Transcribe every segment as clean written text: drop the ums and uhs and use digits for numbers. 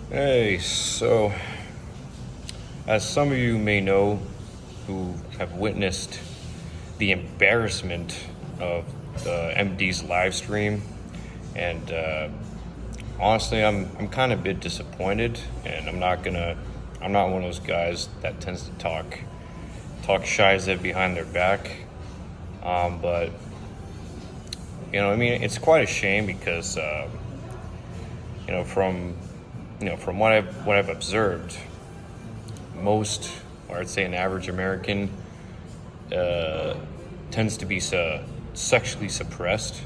Hey, so as some of you may know who have witnessed the embarrassment of the MD's live stream, and honestly, I'm kind of a bit disappointed, and I'm not one of those guys that tends to talk shizet behind their back, but I mean, it's quite a shame because you know, from from what I've observed, most, or I'd say an average American, uh, tends to be sexually suppressed,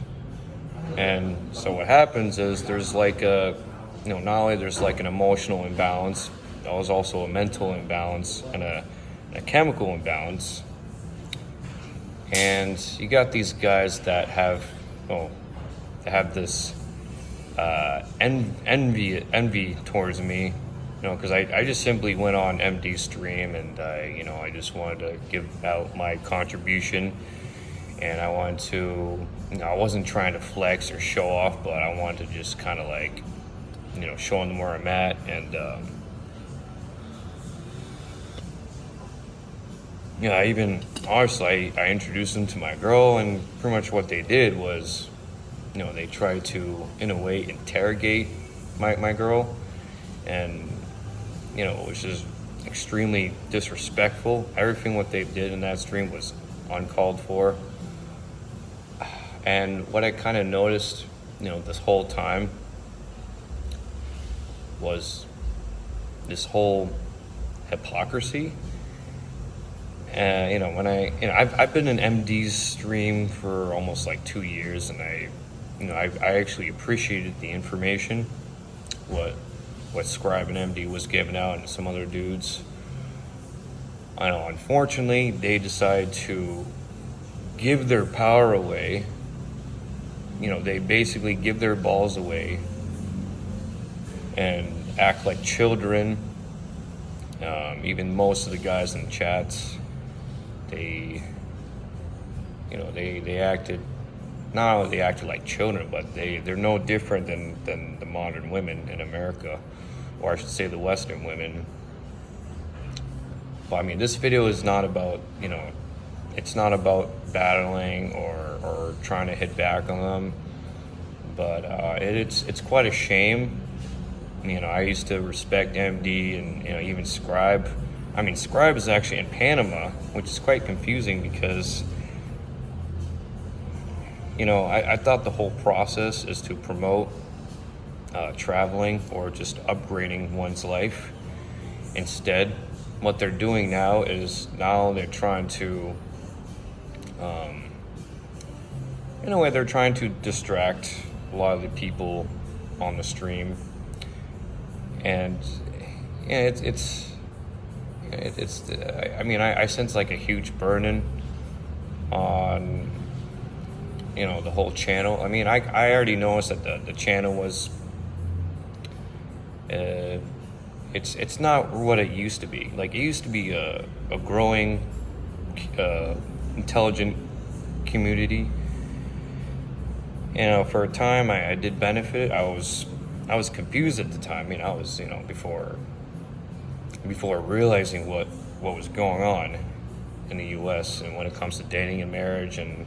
and so what happens is there's like not only there's like an emotional imbalance, there's also a mental imbalance and a chemical imbalance, and you got these guys that have this envy towards me, because I just simply went on MD's stream, and I just wanted to give out my contribution, and I wanted to, I wasn't trying to flex or show off, but I wanted to just kind of like, showing them where I'm at, and I even honestly I introduced them to my girl, and pretty much what they did was, they tried to, in a way, interrogate my girl, and which is extremely disrespectful. Everything what they did in that stream was uncalled for. And what I kind of noticed, this whole time was this whole hypocrisy. And I've been in MD's stream for almost like 2 years, and I actually appreciated the information, what Scribe and MD was giving out, and some other dudes. I know, unfortunately, they decide to give their power away. They basically give their balls away and act like children. Even most of the guys in the chats, they acted, not only they acted like children, but they're no different than the modern women in America, or I should say the Western women. But I mean, this video is not about, it's not about battling or trying to hit back on them, but it's quite a shame. I used to respect MD and even Scribe. I mean, Scribe is actually in Panama, which is quite confusing because I thought the whole process is to promote traveling or just upgrading one's life. Instead, what they're doing now is they're trying to, in a way, they're trying to distract a lot of the people on the stream, and I sense like a huge burden on the whole channel. I mean, I already noticed that the channel was it's not what it used to be. Like, it used to be a growing intelligent community. For a time I did benefit. I was confused at the time. I was before realizing what was going on in the US, and when it comes to dating and marriage, and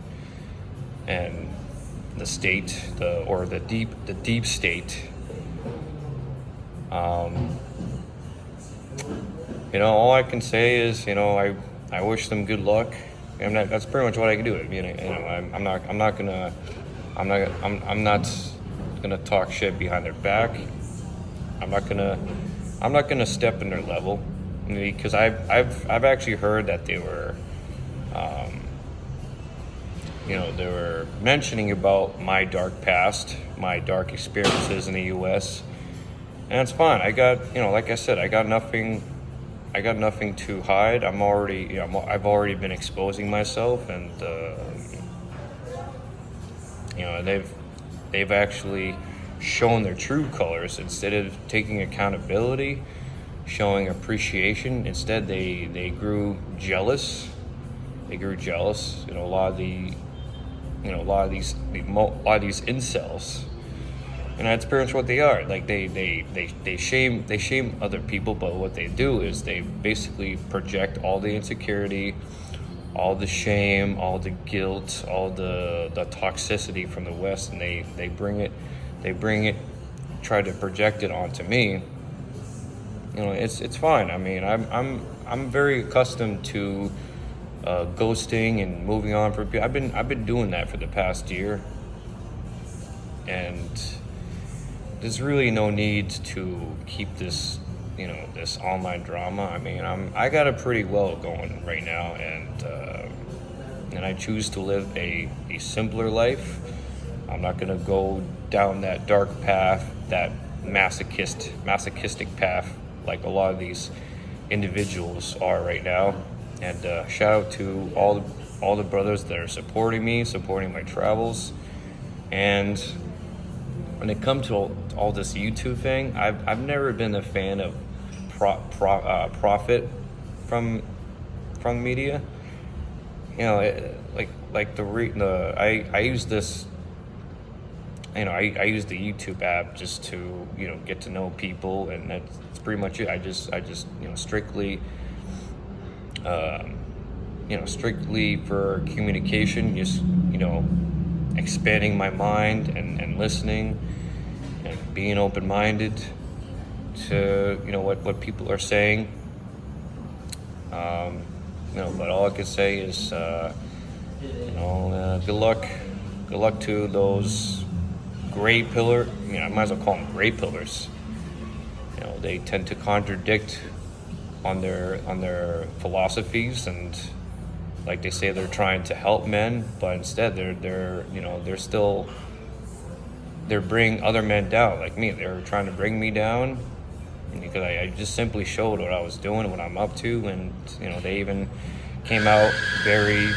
the state, the deep state. All I can say is, I wish them good luck. That's pretty much what I can do. I'm not gonna talk shit behind their back. I'm not gonna step in their level, because I've actually heard that they were, they were mentioning about my dark past, my dark experiences in the U.S., and it's fine. I got, like I said, I got nothing to hide. I've already been exposing myself, and they've actually shown their true colors. Instead of taking accountability, showing appreciation, instead they grew jealous. A lot of these incels, And that's pretty much what they are. Like they shame other people, but what they do is they basically project all the insecurity, all the shame, all the guilt, all the toxicity from the West, and they bring it, try to project it onto me. It's fine. I mean, I'm very accustomed to ghosting and moving on from people. I've been doing that for the past year, and there's really no need to keep this, this online drama. I mean, I got it pretty well going right now, and I choose to live a simpler life. I'm not gonna go down that dark path, that masochistic path, like a lot of these individuals are right now. And shout out to all the brothers that are supporting me, supporting my travels. And when it comes to all this YouTube thing, I've never been a fan of profit from media. I use this. I use the YouTube app just to get to know people, and that's pretty much it. I just strictly strictly for communication, just expanding my mind and listening and being open-minded to what people are saying. But all I can say is good luck to those gray pillar. I might as well call them gray pillars. They tend to contradict on their philosophies, and like they say they're trying to help men, but instead they're bringing other men down. Like me, they're trying to bring me down, because I just simply showed what I was doing, what I'm up to, and they even came out very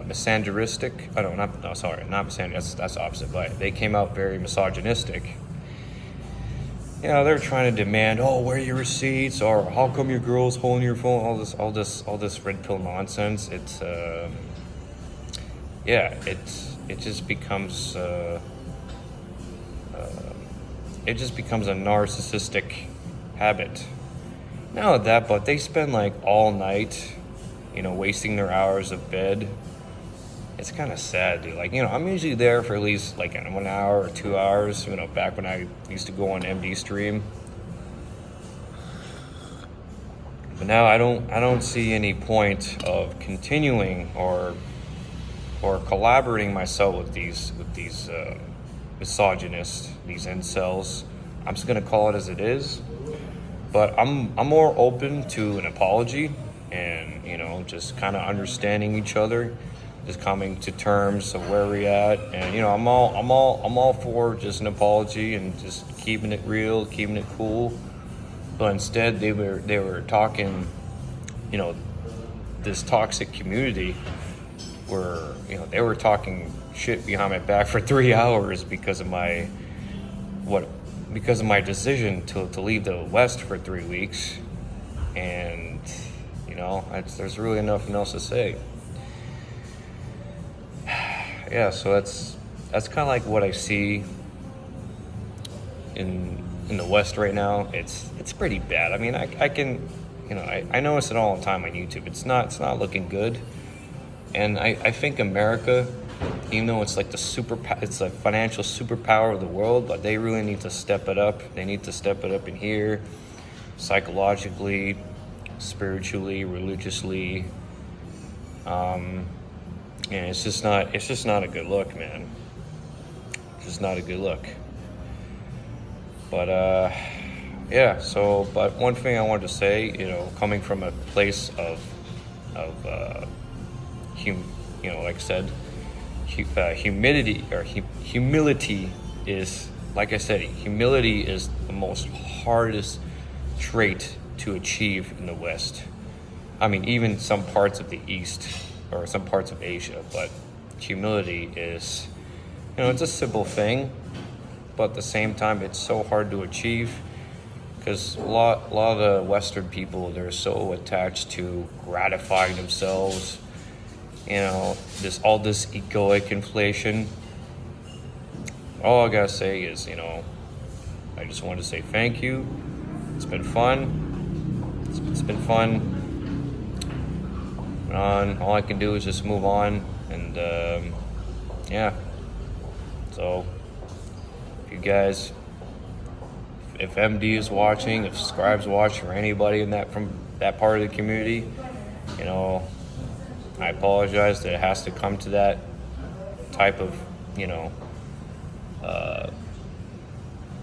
misogynistic. Not misogynistic. That's opposite. But they came out very misogynistic. They're trying to demand, where are your receipts, or how come your girl's holding your phone? All this red pill nonsense. It just becomes a narcissistic habit. Not that, but they spend like all night, wasting their hours of bed. It's kind of sad, dude. I'm usually there for at least like 1 hour or 2 hours, back when I used to go on MD stream. But now I don't see any point of continuing or collaborating myself with these misogynists, these incels. I'm just gonna call it as it is. But I'm more open to an apology and just kind of understanding each other. Just coming to terms of where we're at, and I'm all for just an apology and just keeping it real, keeping it cool. But instead, they were talking, this toxic community, where they were talking shit behind my back for 3 hours because of my decision to leave the West for 3 weeks, and there's really nothing else to say. Yeah, so that's kind of like what I see in the West right now. It's pretty bad. I mean, I can, I notice it all the time on YouTube. It's not looking good, and I think America, even though it's like it's a financial superpower of the world, but they really need to step it up. They need to step it up in here, psychologically, spiritually, religiously. And it's just not a good look, man. It's just not a good look. But but one thing I wanted to say, coming from a place of like I said, humility is, like I said, humility is the most hardest trait to achieve in the West. I mean, even some parts of the East or some parts of Asia, but humility is, it's a simple thing, but at the same time, it's so hard to achieve, because a lot of the Western people, they're so attached to gratifying themselves, all this egoic inflation. All I gotta say is, I just want to say thank you. It's been fun. It's been fun. All I can do is just move on, and yeah. So, if you guys, if MD is watching, if Scribe's watching, or anybody from that part of the community, I apologize that it has to come to that type of,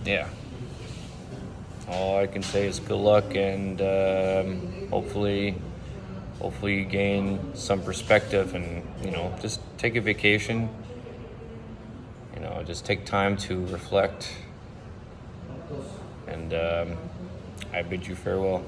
yeah. All I can say is good luck, and hopefully you gain some perspective, and just take a vacation. Just take time to reflect, and I bid you farewell.